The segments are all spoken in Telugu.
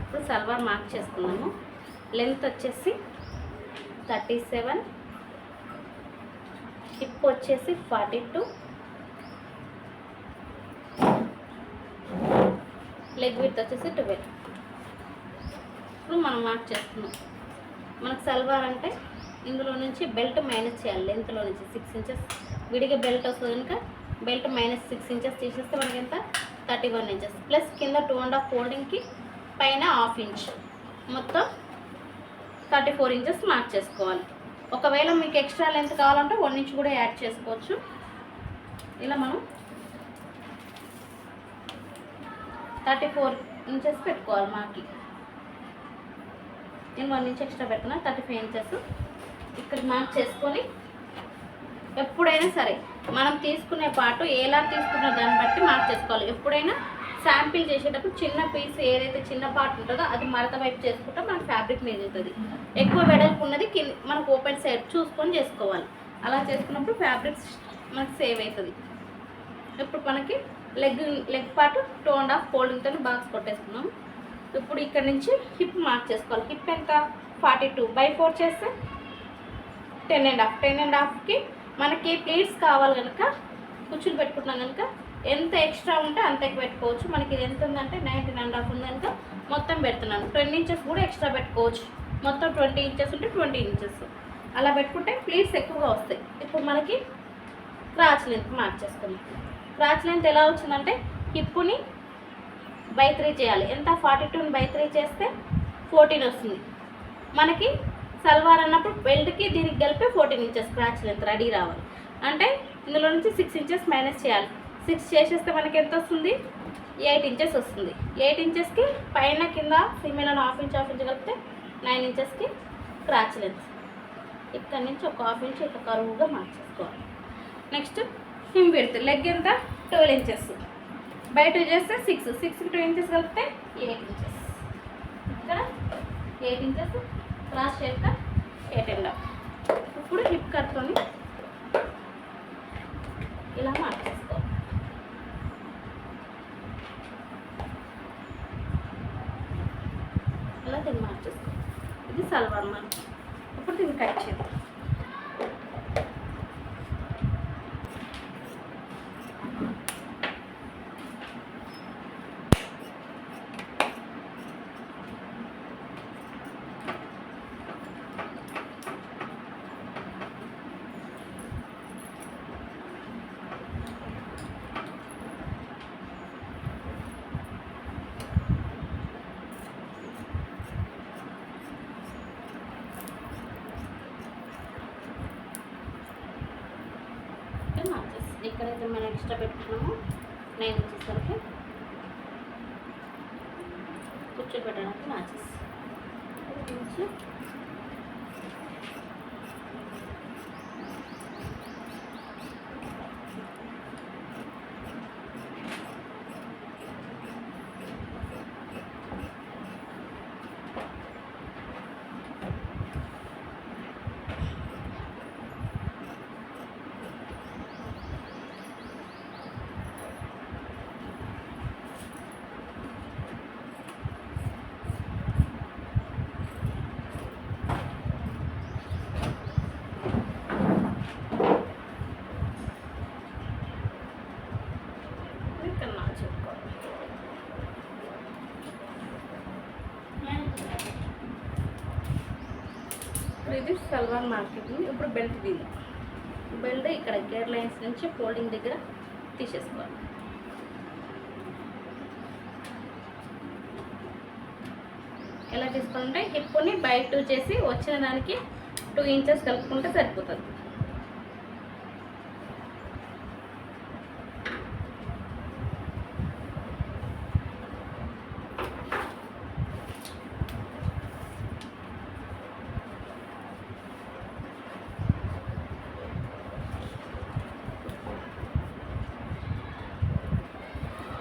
ఇప్పుడు సల్వార్ మార్క్ చేసుకున్నాము. లెంత్ వచ్చేసి 37, హిప్ వచ్చేసి 42, లెగ్ విడ్త్ వచ్చేసి 12. ఇప్పుడు మనం మార్క్ చేసుకున్నాం. మనకు సల్వార్ అంటే ఇందులో నుంచి బెల్ట్ మైనస్ చేయాలి. లెంత్లో నుంచి 6 ఇంచెస్ విడిగా బెల్ట్ వస్తుంది కనుక బెల్ట్ -6 ఇంచెస్ తీసేస్తే మనకి ఎంత 31 ఇంచెస్ ప్లస్ కింద 2.5 ఫోల్డింగ్కి పైన 1/2 ఇంచ్ మొత్తం 34 ఇంచెస్ మార్క్ చేసుకోవాలి. ఒకవేళ మీకు ఎక్స్ట్రా లెంత్ కావాలంటే 1 ఇంచ్ కూడా యాడ్ చేసుకోవచ్చు. ఇలా మనం 34 ఇంచెస్ పెట్టుకోవాలి. మాకి నేను 1 ఇంచ్ ఎక్స్ట్రా పెట్టుకున్నా 35 ఇంచెస్ ఇక్కడ మార్క్ చేసుకొని ఎప్పుడైనా సరే మనం తీసుకునే పార్ట్ ఎలా తీసుకున్న దాన్ని బట్టి మార్క్ చేసుకోవాలి. ఎప్పుడైనా శాంపిల్ చేసేటప్పుడు చిన్న పీస్ ఏదైతే చిన్న పార్ట్ ఉంటుందో అది మడత వైపు చేసుకుంటే మనకు ఫ్యాబ్రిక్ మిగులుతుంది. ఎక్కువ వెడల్పు ఉన్నది మనకు ఓపెన్ సైడ్ చూసుకొని చేసుకోవాలి. అలా చేసుకున్నప్పుడు ఫ్యాబ్రిక్ మనకు సేవ్ అవుతుంది. ఇప్పుడు మనకి లెగ్ పార్ట్ 2.5 ఫోల్డింగ్తో బాక్స్ కొట్టేసుకున్నాం. ఇప్పుడు ఇక్కడ నుంచి హిప్ మార్క్ చేసుకోవాలి. హిప్ ఎంత 42/4 చేస్తే 10.5కి మనకి ప్లీట్స్ కావాలి కనుక కుచ్చులు పెట్టుకుంటున్నాం కనుక ఎంత ఎక్స్ట్రా ఉంటే అంత ఎక్కువ పెట్టుకోవచ్చు. మనకి ఇది ఎంత ఉందంటే 19.5 ఉంది కనుక మొత్తం పెడుతున్నాను. 20 ఇంచెస్ కూడా ఎక్స్ట్రా పెట్టుకోవచ్చు. మొత్తం 20 ఇంచెస్ ఉంటే 20 ఇంచెస్ అలా పెట్టుకుంటే ప్లీట్స్ ఎక్కువగా వస్తాయి. ఇప్పుడు మనకి క్రాచ్ లెంత్ మార్క్ చేసుకున్నాం. క్రాచ్ లెంత్ ఎలా వచ్చిందంటే హిప్పుని బై 3 చేయాలి. ఎంత 42/3 చేస్తే 14 వస్తుంది. మనకి సల్వార్ అన్నప్పుడు బెల్ట్కి దీనికి కలిపి 14 ఇంచెస్ క్రాచ్ లెంత్ రెడీ రావాలి. అంటే ఇందులో నుంచి 6 ఇంచెస్ మైనస్ చేయాలి. 6 చేసేస్తే మనకి ఎంత వస్తుంది 8 ఇంచెస్ వస్తుంది. 8 ఇంచెస్కి పైన కింద సిమ్మెలను 1/2 ఇంచ్ కలిపితే 9 ఇంచెస్కి క్రాచ్ లెంత్. ఇక్కడ నుంచి ఒక 1/2 ఇంచ్ ఇట్లా కరువుగా మార్క్ చేసుకోవాలి. నెక్స్ట్ హిమ్ విడ్త్ లెగ్ ఎంత 12 ఇంచెస్ బై 2 చేస్తే 6కి 2 ఇంచెస్ కలిపితే 8 ఇంచెస్. ఇక్కడ 8 ఇంచెస్ క్రాస్ చేస్తే 8.5. ఇప్పుడు హిప్ కట్తోని ఇలా మార్క్ చేసుకోవాలి. ఇలా దీన్ని మార్క్ చేసుకోవాలి. ఇది సల్వార్ మార్క్. ఇప్పుడు దీన్ని కట్ చేద్దాం. ఇక్కడైతే మనం ఎక్స్ట్రా పెట్టుకున్నాము 9 ఇంచెస్ వరకు కూర్చోబెట్టడానికి మ్యాచెస్. ఇది సల్వార్ మార్కెటింగ్. ఇప్పుడు బెల్ట్ తీద్దాం. బెల్ట్ ఇక్కడ గేర్ లైన్స్ నుంచి ఫోల్డింగ్ దగ్గర తీసేసుకోవాలి. ఎలా తీసుకోవాలంటే హిప్ని బై 2 చేసి వచ్చిన దానికి 2 ఇంచెస్ కలుపుకుంటే సరిపోతుంది.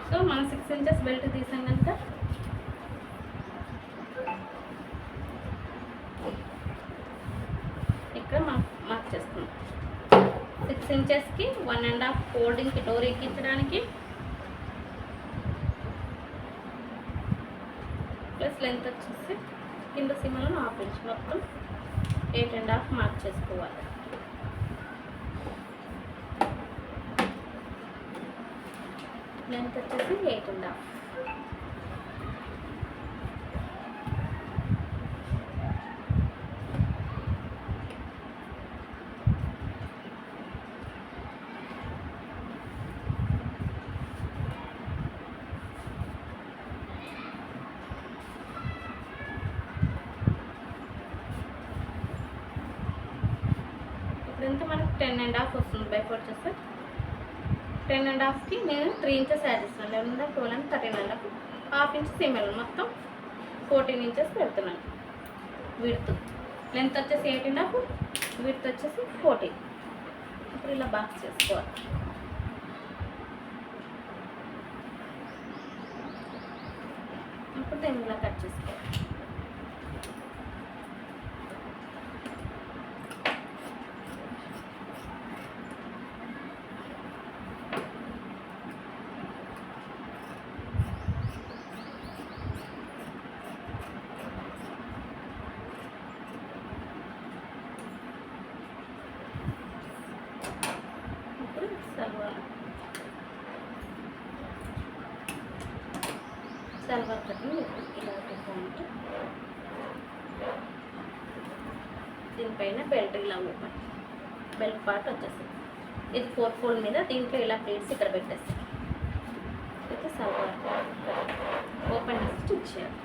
సో మనం 6 ఇంచెస్ బెల్ట్ తీసాం కనుక ఇక్కడ మనం మార్క్ చేసుకున్నాం. 6 ఇంచెస్కి 1.5 ఫోల్డింగ్కి డోర్ ఎక్కించడానికి ప్లస్ లెంత్ వచ్చేసి కింద సీమలను 1/2 ఇంచ్, మొత్తం 8.5 మార్క్ చేసుకోవాలి. లెంత్ వచ్చేసి 8.5. ఇప్పుడంతా మనకు 10.5 వస్తుంది. బై 4 చేస్తే 10.5కి నేను 3 ఇంచెస్ యాడ్ చేస్తున్నాను. 11, 12, 13.5 1/2 ఇంచ్ సీమలు, మొత్తం 14 ఇంచెస్ పెడుతున్నాను. విడ్త్ లెంత్ వచ్చేసి 8.5, విడ్త్ వచ్చేసి 14. ఇప్పుడు ఇలా బాక్స్ చేసుకోవాలి. ఇప్పుడు దీన్ని ఇలా కట్ చేసుకోవాలి. సల్వార్ కటింగ్ ఇలా పెట్టుకుంటే దీనిపైన బెల్ట్ ఇలా ఓపెన్, బెల్ట్ పార్ట్ వచ్చేస్తుంది. ఇది 4 ఫోల్డ్ మీద దీంట్లో ఇలా ప్లేట్స్ ఇక్కడ పెట్టేస్తాం. అయితే సల్వార్ ఓపెన్ చేసి స్టిచ్ చేయాలి.